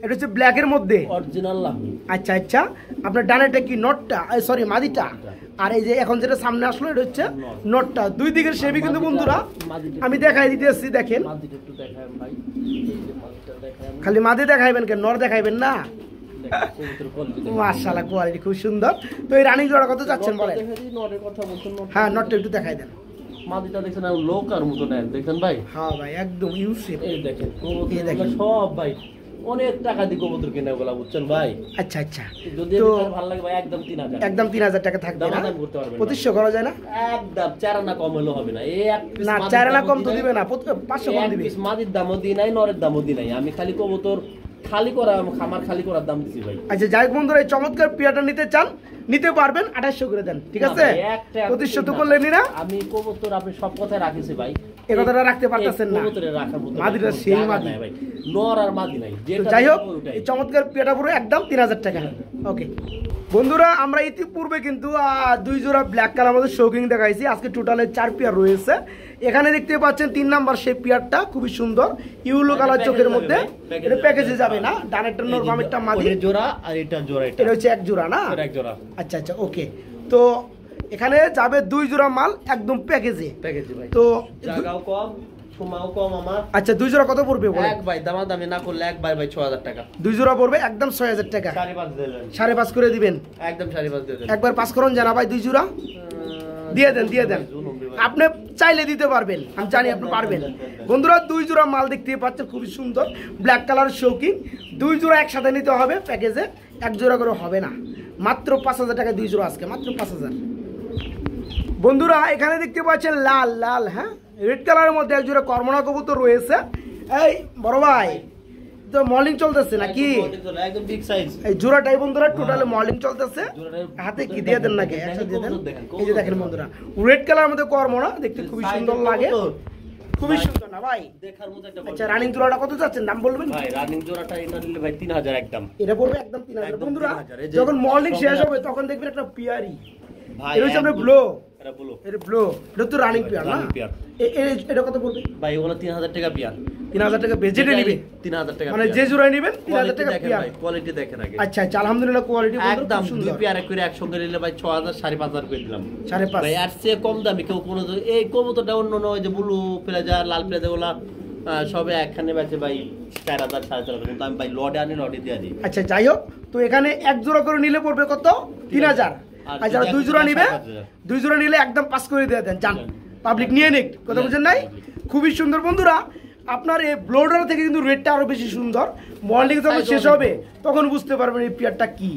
এটা হচ্ছে ব্ল্যাকের মধ্যে অরিজিনাল লাভ। আচ্ছা আচ্ছা, আপনার ডানেটা কি নটটা, সরি মাদিটা, আর এই যে এখন যেটা সামনে আসলো এটা হচ্ছে নটটা। দুই দিকের শেপই কিন্তু বন্ধুরা আমি দেখাই দিতেছি, দেখেন। মাদিটা একটু দেখায় ভাই, এই যে মাদিটা দেখায়। খালি মাদি দেখাইবেন কেন, নর দেখাইবেন না? মাশাআল্লাহ কোয়ালিটি খুব সুন্দর। তো এই রানিং জোড়া কত চাচ্ছেন বলেন? নটের কথা বলছেন, হ্যাঁ নটটা একটু দেখাই দেন। মাদিটা দেখছেন আর লোকার মতো নেন, দেখেন ভাই। হ্যাঁ ভাই একদম ইউসিফ। এই দেখেন কবুতর সব ভাই অনেক টাকা দিয়ে কবুতর কিনে বলা, বুঝছেন ভাই। আচ্ছা আচ্ছা, যদি ভালো লাগে ভাই একদম 3000, একদম 3000 টাকা থাকবে না, দাম করতে পারবেন না, 2500 করা যায় না? একদম 4 আনা কম হলো হবে না। এই এক পিস না 4 আনা কম তো দিবে না, 500 কম দিবে। পিস মাদির দামও দিই নাই, নরের দামও দিই নাই, আমি খালি কবুতর খালি করা খামার খালি করার দাম দিছি ভাই। আচ্ছা যাই বন্ধুরা, এই চমৎকার পেয়ারটা নিতে চান নিতে পারবেন, 2800 করে দেন, ঠিক আছে? 2500 তো করলেনই না। আমি কবুতর আপনি সব কথাই রাখিছি ভাই, এই কথাটা রাখতে পারতেছেন না। কবুতরে রাখার মতো মাদিটা সেই মাদি ভাই, নর আর মাদি নাই। যাই হোক এই চমৎকার পেয়ারটা পুরো একদম 3000 টাকা। ওকে বন্ধুরা, আমরা ইতিপূর্বে কিন্তু 2 জোড়া ব্ল্যাক কালার মধ্যে শৌকিং দেখাইছি, আজকে টোটালে 4 পেয়ার রয়েছে। এখানে দেখতে পাচ্ছেন 3 নাম্বার সেই পেয়ারটা খুবই সুন্দর ইউলো কালার চোখের মধ্যে, এটা প্যাকেজে যাবে না, ডানেরটা নর বামেরটা মাদি, এটা জোড়া আর এটা জোড়া, এটা হচ্ছে এক জোড়া না? এক জোড়া। আচ্ছা আচ্ছা ওকে, তো এখানে যাবে 2 জোড়া মাল একদম প্যাকেজে ভাই। তো জায়গাও কম সময়ও কম আমার। আচ্ছা 2 জোড়া কত পড়বে বলেন? এক ভাই দামাদামি না করলে একবার ভাই 6000 টাকা। 2 জোড়া পড়বে একদম 6000 টাকা। 5.5 দিলেন, 5.5 করে দিবেন, একদম 5.5 দিয়ে দেন। একবার 5 করুন জানা ভাই, 2 জোড়া দিয়ে দেন, দিয়ে দেন। আপনি চাইলে দিতে পারবেন, আমি জানি আপনি পারবেন। বন্ধুরা 2 জোড়া মাল দেখতে পাচ্ছেন খুবই সুন্দর ব্ল্যাক কালার শৌকিং, 2 জোড়া একসাথে নিতে হবে প্যাকেজে, এক জোড়া করে হবে না, মাত্র 5000 টাকা 2 জোড়া, আজকে মাত্র 5000। বন্ধুরা এখানে দেখতে পাচ্ছেন লাল লাল, হ্যাঁ রেড কালারের মধ্যে এক জোড়া কর্মনা কবুতর রয়েছে। এই বড় ভাই তো মর্নিং চলতেছে নাকি? একদম বিগ সাইজ এই জোড়াটাই বন্ধুরা টোটালি মর্নিং চলতেছে, হাতে কি দিয়ে দেন নাকি একসাথে দিয়ে দেন। এই যে দেখেন বন্ধুরা রেড কালারের মধ্যে কর্মনা, দেখতে খুবই সুন্দর লাগে, খুবই সুন্দর না ভাই দেখার মতো একটা। আচ্ছা রানিং জোড়াটা কত যাচ্ছেন দাম বলবেন? ভাই রানিং জোড়াটা এটা নিলে ভাই 3000 একদম, এটা পড়বে একদম 3000। বন্ধুরা যখন মর্নিং শেষ হবে তখন দেখবেন একটা পিয়ারি ভাই, এটা হচ্ছে আপনার ব্লো, এটা ব্লো, এটা ব্লো, এটা তো রানিং পিয়ার না? এটা কত পড়বে ভাই? ওগুলো 3000 টাকা পিয়ার, 3000 টাকা বেজেটে নিবে, 3000 টাকা মানে যে জোড়া নেবেন 3000 টাকা পিয়ার। কোয়ালিটি দেখেন আগে। আচ্ছা আচ্ছা আলহামদুলিল্লাহ কোয়ালিটি একদম 2 পেয়ার করে একসঙ্গে নিলে ভাই 6000 5.5 করে দিলাম। 5.5 ভাই আর চেয়ে কম দামি কেউ কোনো এই কবুতরটা অন্য নয় যে ব্লু প্লেজার লাল প্লেজার ওগুলা সবে একখানে বেচে ভাই 4000 4.5 কিন্তু আমি ভাই লডে আনি লডে দিয়ে দিই। আচ্ছা যাই হোক, তো এখানে এক জোড়া করে নিলে পড়বে কত? 3000। আর যারা 2 জোড়া নিবে 2 জোড়া নিলে একদম 5 করে দিয়ে দেন, জান পাবলিক নিয়ে নিক, কথা বুঝেন নাই? খুবই সুন্দর বন্ধুরা, আপনার এই ব্লোডার থেকে কিন্তু রেডটা আরো বেশি সুন্দর, মর্নিং যখন শেষ হবে তখন বুঝতে পারবেন এই পেয়ারটা কি।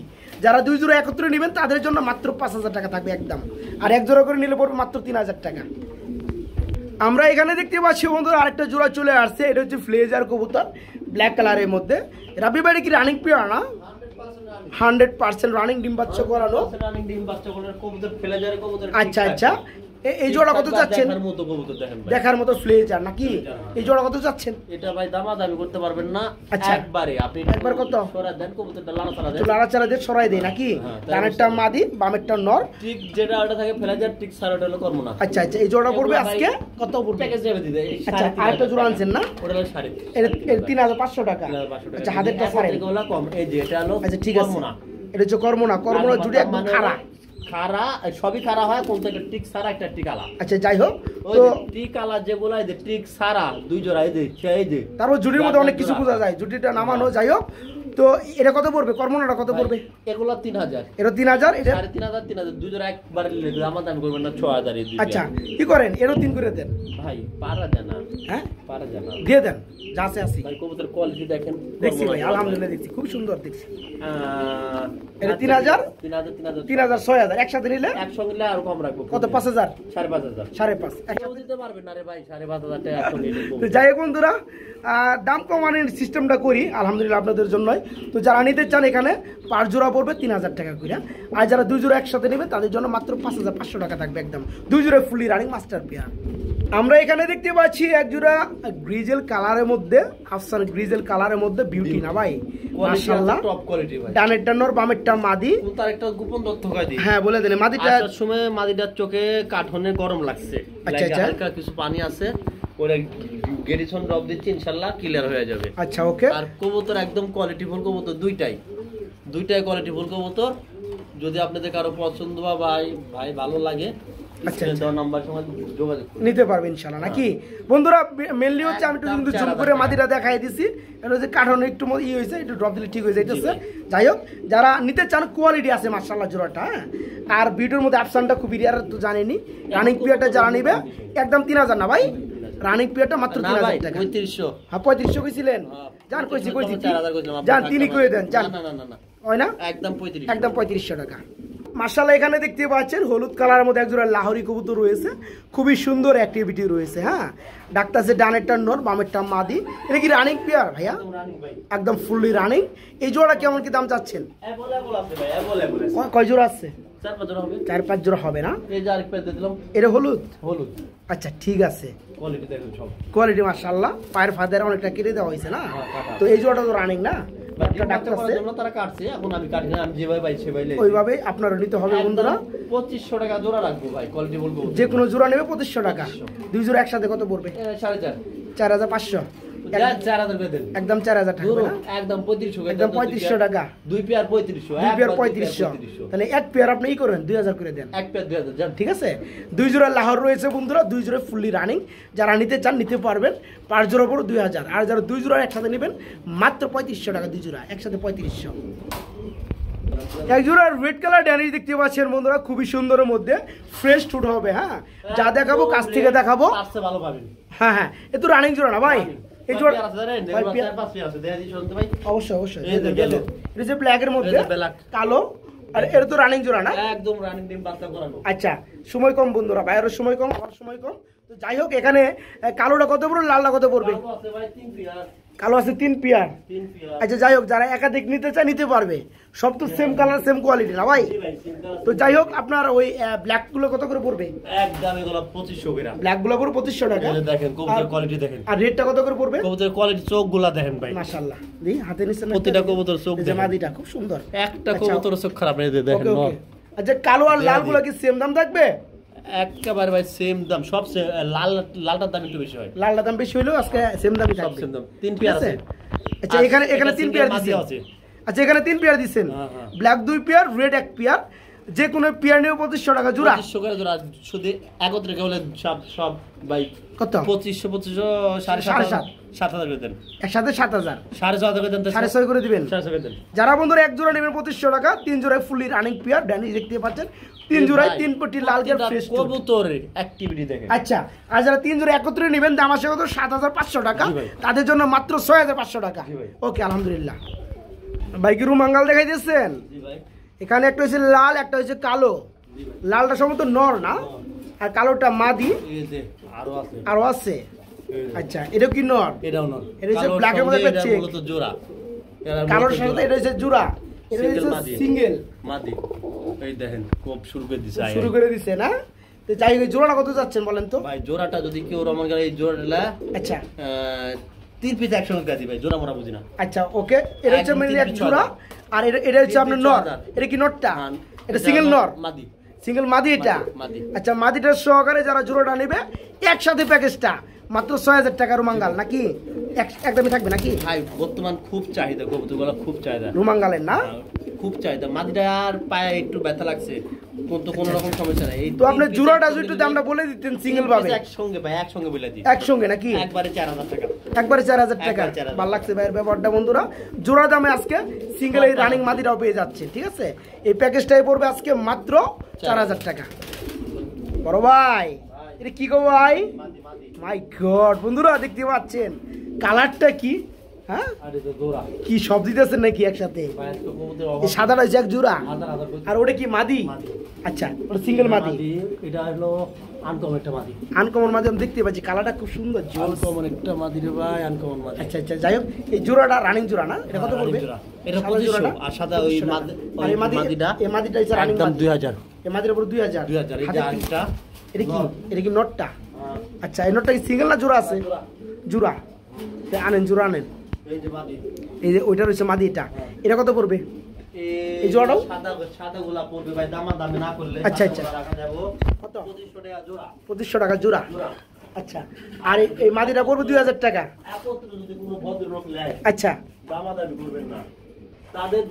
যারা 2 জোড়া একত্রে নেবেন তাদের জন্য মাত্র 5000 টাকা থাকবে একদম, আর এক জোড়া করে নিলে পড়বে মাত্র 3000 টাকা। আমরা এখানে দেখতে পাচ্ছি বন্ধুরা আরেকটা জোড়া চলে আসছে, এটা হচ্ছে ফ্লেজার কবুতর ব্ল্যাক কালারের মধ্যে। রাবি ভাই কি রানিং পেয়ার না? 100% রানিং ডিম বাচ্চা করানো। রানিং ডিম বাচ্চা করার কবুতর ফ্লেজার কবুতর। আচ্ছা আচ্ছা, এই জোড়া কত চাচ্ছেন? দেখার মতো কবুতর দেখেন ভাই, দেখার মতো ফ্লেজার নাকি? এই জোড়া কত চাচ্ছেন? এটা ভাই দামাদামি করতে পারবেন না। আচ্ছা একবারে আপনি একবার কত সরা দেন, কবুতরটা লাড়াচাড়া দেন, লাড়াচাড়া দিয়ে সরাই দেয় নাকি? ডানেরটা মাদি বামেরটা নর, ঠিক যেটা ওটা থাকে ফ্লেজার, ঠিক সারাটা হলো কর্মনা। আচ্ছা আচ্ছা, এই জোড়া পড়বে আজকে কত পড়বে? প্যাকেজ যাবে দিতে। আচ্ছা আরেকটা জোড়া আনছেন না? ওটা হলো 3.5, এটা 3500 টাকা। আচ্ছা হাতেরটা সারেন, এগুলা কম। এই যে এটা হলো আচ্ছা ঠিক আছে, এটা হচ্ছে কর্মনা, কর্মনা জুড়ে একদম খাড়া খাড়া, সবই খাড়া হয়, কোনটা একটা টিক সারা একটা টিক আলা। আচ্ছা যাই হোক, ওই তো যে টিক আলা যেগুলা এই যে টিক সারা 2 জোড়া এই যে এই যে তারপর জুটির মধ্যে অনেক কিছু বোঝা যায়, জুটিটা নামানো। যাই হোক, তো এটা কত পড়বে? কর্মনাটা কত পড়বে? এগুলা 3000, এটা 3000, এটা 3500 2 জোড়া একবার নিলে আমার দাম করবেন না 6000 এই দুই। আচ্ছা কি করেন, এরও 3 করে দেন ভাই, পারা যায় না। হ্যাঁ পারা যায় না, দিয়ে দেন যা আছে আসি। ভাই কবুতর কোয়ালিটি দেখেন, দেখছি ভাই আলহামদুলিল্লাহ দেখছি, খুব সুন্দর দেখছি। এটা 3000 3000 6000 একসাথে নিলে একসঙ্গে নিলে আরো কম রাখবো। কত? 5000 5500 5.5 কেউ দিতে পারবেন না রে ভাই, 5500 টাকা একসঙ্গে নিলে। তো যাই হোক বন্ধুরা, দাম কমানোর সিস্টেমটা করি আলহামদুলিল্লাহ আপনাদের জন্যই। তো যারা নিতে চান এখানে 5 জোড়া পড়বে 3000 টাকা করে, আর যারা 2 জোড়া একসাথে নেবে তাদের জন্য মাত্র 5500 টাকা থাকবে একদম, 2 জোড়া ফুলি রানিং মাস্টার পেয়ার। আমরা এখানে দেখতে পাচ্ছি এক জোড়া গ্রিজেল কালারের মধ্যে, আফসান গ্রিজেল কালারের মধ্যে বিউটি না ভাই, মাশাআল্লাহ টপ কোয়ালিটি ভাই। ডানেরটা নর বামেরটা মাদি। তার একটা গোপন তথ্য কই দিই। হ্যাঁ বলে দেন। মাদিটা আসার সময় মাদিটার চোখে কাঠনে গরম লাগছে, আচ্ছা আচ্ছা, হালকা কিছু পানি আছে, ওরে গেরিসন ড্রপ দিচ্ছি, ইনশাআল্লাহ ক্লিয়ার হয়ে যাবে। আচ্ছা ওকে। আর কবুতর একদম কোয়ালিটিফুল কবুতর, দুইটাই কোয়ালিটিফুল কবুতর। যদি আপনাদের কারো পছন্দ বা ভাই ভালো লাগে আচ্ছা, স্ক্রিনে দেওয়া নাম্বার সময় যোগাযোগ করুন। নিতে পারবে ইনশাআল্লাহ নাকি বন্ধুরা? মেনলি হচ্ছে আমি একটু কিন্তু জুম করে মাদিটা দেখাই দিছি, এটা হচ্ছে কাঠন একটু ই হয়েছে, একটু ড্রপ দিলে ঠিক হয়ে যাইতেছে। যাই হোক, যারা নিতে চান কোয়ালিটি আছে মাশাআল্লাহ জোড়াটা। হ্যাঁ, আর ভিডিওর মধ্যে অপশনটা খুব রিয়ার তো জানেনি। রানিং পিয়ারটা যারা নিবে একদম 3000 না ভাই, রানিং পিয়ারটা মাত্র 3000 টাকা। 3500 হ্যাঁ 3500 কইছিলেন, জান কইছি 4000 কইছিলাম, জান তিনি কই দেন জান। না হয় না, একদম 3500, একদম 3500 টাকা। মাশাআল্লাহ, এখানে দেখতে পাচ্ছেন হলুদ কালারের মধ্যে একজোড়া লাহোরি কবুতর রয়েছে, খুবই সুন্দর অ্যাক্টিভিটি রয়েছে। হ্যাঁ, ডাক্তারছে ডানেরটা নর বামেরটা মাদি। এটা কি রানিং পেয়ার ভাইয়া? একদম ফুললি রানিং। এই জোড়া কেমন কি দাম চাচ্ছেন? কয় জোড়া আছে? 4-5 জোড়া হবে না? এটা হলুদ। আচ্ছা ঠিক আছে, কোয়ালিটি মাশাআল্লাহ। পায়ের ফাদার অনেকটা কেটে দেওয়া হয়েছে না, তো এই জোড়াটা তো রানিং না, ওইভাবে আপনারা নিতে হবে বন্ধুরা। 2500 টাকা জোড়া রাখবো ভাই, কোয়ালিটি বলবো। যে কোনো জোড়া নেবে 2500 টাকা। দুই জোড়া একসাথে কত পড়বে? 4500। একদম 4000 টাকা, একদম 3500, একদম 3500 টাকা। দুই পেয়ার 3500, দুই পেয়ার 3500, তাহলে এক পেয়ার আপনি ই করেন 2000 করে দেন। এক পেয়ার 2000, ঠিক আছে। দুই জোড়া লাহোর রয়েছে বন্ধুরা, দুই জোড়া ফুললি রানিং। যারা নিতে চান নিতে পারবেন। 5 জোড়া পড়ো 2000, আর যারা দুই জোড়া একসাথে নেবেন মাত্র 3500 টাকা। দুই জোড়া একসাথে 3500। এক জোড়া রেড কালার ড্যানিশ দেখতে পাচ্ছেন বন্ধুরা, খুবই সুন্দরের মধ্যে, ফ্রেশ টুট হবে। হ্যাঁ, যা দেখাবো কাছ থেকে দেখাবো। ভালো পাবেন। হ্যাঁ হ্যাঁ, এ তো রানিং জোড়া না ভাই? এই জোড়া অবশ্যই অবশ্যই। এটা যে ব্ল্যাক এর মধ্যে কালো, আর এটা তো রানিং জোড়া না? একদম রানিং ডিম বাচ্চা করানো। আচ্ছা, সময় কম বন্ধুরা, বাইরের সময় কম, আমার সময় কম। তো যাই হোক, এখানে কালোটা কত পড়বে, লালটা কত পড়বে? কালো আছে 3 পেয়ার। আচ্ছা যাই হোক, যারা একাধিক নিতে চায় নিতে পারবে। সব তো সেম কালার সেম কোয়ালিটি না ভাই? তো যাই হোক, আপনার ওই ব্ল্যাক গুলো কত করে পড়বে? একদম এগুলো 2500 করে। ব্ল্যাক গুলো পুরো 2500 টাকা। দেখেন কবুতরের কোয়ালিটি দেখেন। আর রেডটা কত করে পড়বে? কবুতরের কোয়ালিটি, চোখগুলা দেখেন ভাই মাশাআল্লাহ। দি হাতে নিছেন না, প্রতিটা কবুতরের চোখ দেখেন, মাদিটা খুব সুন্দর। একটা কবুতরের চোখ খারাপ নেই, দেখেন। আচ্ছা, কালো আর লাল গুলো কি সেম দাম থাকবে? একেবারে ভাই সেম দাম। সব লালটার দাম একটু বেশি হয়। লালটার দাম বেশি হইলো, আজকে সেম দামই থাকবে। সব সেম দাম। 3 পেয়ার আছে। আচ্ছা, এখানে 3 পেয়ার দিছেন। আচ্ছা, এখানে 3 পেয়ার দিছেন। Black 2 pair, red 1 pair. যে কোনো পেয়ার নিয়ে 2500 টাকা জোড়া। 2500 করে জোড়া। শুধু একত্রে কেবল সব ভাই কত? 2500 7,500 করে দেন। একসাথে 7000, 7,500 করে দেন। 6.5 করে দিবেন। 6,500 করে দেন। যারা বন্ধুরা এক জোড়া নেবেন 2500 টাকা, 3 জোড়ায় ফুললি রানিং পেয়ার ড্যানিশ দেখতে পাচ্ছেন। 3 জোড়ায় 3 পটি লাল গের ফ্রেশ কবুতরের অ্যাক্টিভিটি দেখেন। আচ্ছা, আর যারা 3 জোড়া একত্রে নেবেন দাম আসে কত? 7500 টাকা। তাদের জন্য মাত্র 6500 টাকা। ওকে, আলহামদুলিল্লাহ। ভাই কি রুমাঙ্গাল দেখাই দিয়েছেন? জি ভাই। এখানে একটা হচ্ছে লাল, একটা হচ্ছে কালো। লালটা সম্ভবত নর না, আর কালোটা মাদি। আরো আছে। আচ্ছা, এটা কি নর? এটাও নর। এটা হচ্ছে ব্ল্যাক এর মধ্যে একটা চেক। মূলত জোড়া। কালোর সাথে এটা হচ্ছে জোড়া। এটা হচ্ছে সিঙ্গেল মাদি। এই দেখেন খুব শুরু করে দিছে না? তো যাই হোক, জোড়াটা কত যাচ্ছেন বলেন তো? ভাই জোড়াটা যদি কেউ রমন করে এই জোড়াটা, আচ্ছা 3 পিস একসঙ্গে গাদি ভাই, জোড়া মোরা বুঝি না। আচ্ছা ওকে, এটা হচ্ছে মানে এক জোড়া, আর এটা হচ্ছে আপনার নর। এটা কি নরটা? এটা সিঙ্গেল নর, মাদি। সিঙ্গেল মাদি এটা। আচ্ছা, মাদিটার সহকারে যারা জোড়াটা নেবে একসাথে প্যাকেজটা মাত্র 6000 টাকা রুমাঙ্গাল নাকি? একদমই থাকবে নাকি? ভাই বর্তমান খুব চাহিদা, কবুতরগুলো খুব চাহিদা রুমাঙ্গালের না? খুব চাহিদা। মাদিটা আর পায়ে একটু ব্যথা লাগছে, কিন্তু কোনো রকম সমস্যা নাই। তো আপনি জোড়াটা একটু দামটা বলে দিতেন সিঙ্গেল ভাবে। একসঙ্গে ভাই, একসঙ্গে বলে দিই। একসঙ্গে নাকি? একবারে 4000 টাকা। একবারে 4000 টাকা। ভালো লাগছে ভাইয়ের ব্যাপারটা বন্ধুরা। জোড়া দামে আজকে সিঙ্গেল এই রানিং মাদিটাও পেয়ে যাচ্ছে। ঠিক আছে, এই প্যাকেজটাই পড়বে আজকে মাত্র 4000 টাকা। বড় ভাই, এটা কি গো ভাই? মাই গড বন্ধুরা, দেখতে পাচ্ছেন কালারটা কি? হ্যাঁ, কি সব দিতেছেন নাকি একসাথে? সাদাটা হচ্ছে এক জোড়া, আর ওটা কি মাদি? আচ্ছা, ওটা সিঙ্গেল মাদি। এটা হলো আনকমন একটা মাদি। আনকমন মাদি আমি দেখতে পাচ্ছি, কালারটা খুব সুন্দর। আনকমন একটা মাদি রে ভাই, আনকমন মাদি। আচ্ছা আচ্ছা, যাই হোক, এই জোড়াটা রানিং জোড়া না? এটা কত পড়বে? এটা 2500। আর সাদা ওই মাদিটা, এই মাদিটা হচ্ছে রানিং মাদি। 2000। এই মাদির উপর 2000। এটা কি? এটা কি নটটা? আচ্ছা, এই নটটা কি সিঙ্গেল না জোড়া আছে? জোড়া। আনেন জোড়া আনেন। এই যে ওইটা রয়েছে মাদি, এটা কত পড়বে? এই জোড়াটাও সাদা গোলাপ পড়বে ভাই, দামাদামি না করলে। আচ্ছা আচ্ছা, কত? 2500 টাকা জোড়া। 2500 টাকা জোড়া। আচ্ছা, আর এই মাদিটা পড়বে 2000 টাকা। একত্রে যদি কোনো ভদ্রলোক নেয়, আচ্ছা, দামাদামি করবেন না। তাদের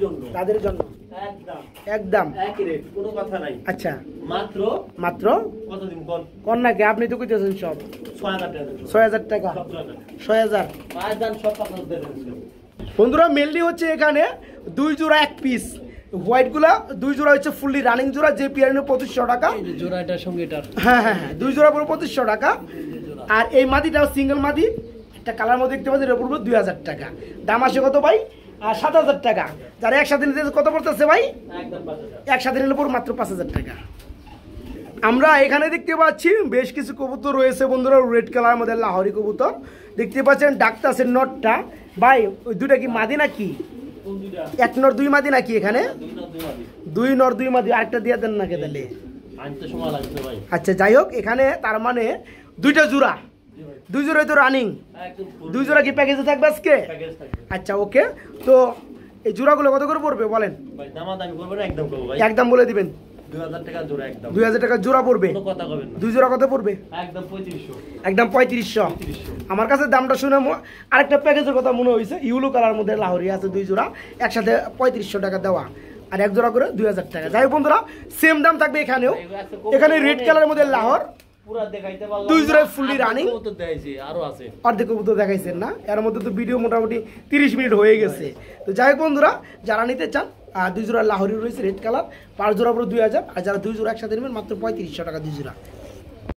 জন্য একদম একদম একই রেট, কোনো কথা নাই। আচ্ছা মাত্র মাত্র কতদিন কোন কন্যাকে আপনি তো কইতেছেন সব 6000 6000 টাকা টাকা, 6000 পাঁচ দান সব আপনাদের দেবেন। বন্ধুরা মেনলি হচ্ছে এখানে 2 জোড়া 1 পিস হোয়াইট গুলা 2 জোড়া হচ্ছে ফুললি রানিং জোড়া যে পিয়ার 2500 টাকা। জোড়া এটার সঙ্গে এটা হ্যাঁ হ্যাঁ 2 জোড়া পুরো 2500 টাকা। আর এই মাদিটাও সিঙ্গেল মাদি, একটা কালার মধ্যে দেখতে পাচ্ছেন, এটা পুরো 2000 টাকা। দাম আসে কত ভাই? আর 7000 টাকা। যারা একসাথে নিতে কত পড়তেছে ভাই? একদম 5000। একসাথে নিলে পুরো মাত্র 5000 টাকা। আমরা এখানে দেখতে পাচ্ছি বেশ কিছু কবুতর রয়েছে বন্ধুরা, রেড কালার মধ্যে লাহোরি কবুতর দেখতে পাচ্ছেন। ডাকতাছে নটটা ভাই, ওই দুটা কি মাদি নাকি? কোন দুইটা? এক নর 2 মাদি নাকি এখানে? দুই না 2 নর দুই মাদি। 2 মাদি, আরেকটা দিয়ে দেন নাকি তাহলে? আনতে সময় লাগছে ভাই। আচ্ছা যাই হোক, এখানে তার মানে 2টা জোড়া, 2 জোড়াই তো রানিং। একদম 2 জোড়া কি প্যাকেজে থাকবে আজকে? প্যাকেজ থাকবে আচ্ছা ওকে। তো এই জোড়াগুলো কত করে পড়বে বলেন? ভাই। দামাদামি করবেন না, একদম করবো ভাই। একদম বলে দিবেন। 2000 টাকা জোড়া একদম। 2000 টাকা জোড়া পড়বে। কোনো কথা কবেন না। 2 জোড়া কত পড়বে? একদম 3500। একদম 3500। আমার কাছে দামটা শুনে আরেকটা প্যাকেজের কথা মনে হয়েছে, ইউলো কালার মধ্যে লাহোরি আছে 2 জোড়া, একসাথে 3500 টাকা দেওয়া, আর এক জোড়া করে 2000 টাকা। যাই হোক বন্ধুরা, সেম দাম থাকবে এখানেও। এখানে রেড কালারের মধ্যে লাহোর পুরা দেখাইতে পারলাম। 2 জোড়া ফুললি রানিং। তো দেখাইছি, আরো আছে। অর্ধেক কবুতর দেখাইছেন না, এর মধ্যে তো ভিডিও মোটামুটি 30 মিনিট হয়ে গেছে। তো যাই হোক বন্ধুরা, যারা নিতে চান 2 জোড়া লাহোরি রয়েছে রেড কালার, 5 জোড়া পুরো 2000, আর যারা 2 জোড়া একসাথে নেবেন মাত্র 3500 টাকা 2 জোড়া।